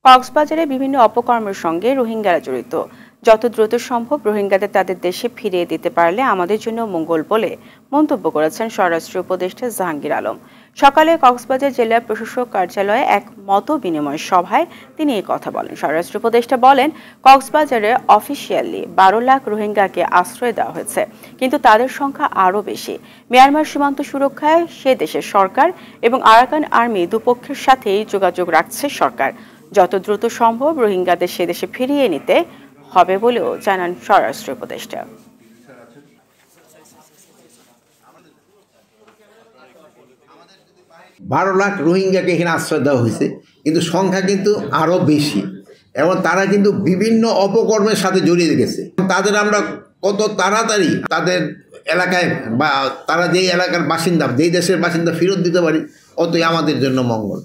কক্সবাজারে বিভিন্ন অপকর্মের সঙ্গে রোহিঙ্গারা জড়িত। যত দ্রুত সম্ভব রোহিঙ্গাদের তাদের দেশে ফিরিয়ে দিতে পারলে আমাদের জন্য মঙ্গল বলে মন্তব্য করেছেন স্বরাষ্ট্র উপদেষ্টা জাহাঙ্গীর আলম। সকালে কক্সবাজার জেলা প্রশাসক কার্যালয়ে এক মত বিনিময় সভায় তিনি এই কথা বলেন। স্বরাষ্ট্র উপদেষ্টা বলেন, কক্সবাজারে অফিসিয়ালি 12 লাখ রোহিঙ্গাকে আশ্রয় দেওয়া হয়েছে, কিন্তু তাদের সংখ্যা আরও বেশি। মিয়ানমার সীমান্ত সুরক্ষায় সে দেশের সরকার এবং আরাকান আর্মি দুপক্ষের সাথেই যোগাযোগ রাখছে সরকার। যত দ্রুত সম্ভব রোহিঙ্গাদের সে দেশে ফিরিয়ে নিতে হবে বলেও জানান স্বরাষ্ট্র উপদেষ্টা। 12 লাখ রোহিঙ্গাকে এখানে আশ্রয় দেওয়া হয়েছে, কিন্তু সংখ্যা কিন্তু আরও বেশি এবং তারা কিন্তু বিভিন্ন অপকর্মের সাথে জড়িয়ে গেছে। তাদের আমরা কত তাড়াতাড়ি তাদের এলাকায় বা তারা যেই এলাকার বাসিন্দা, যেই দেশের বাসিন্দা ফেরত দিতে পারি, অতই আমাদের জন্য মঙ্গল।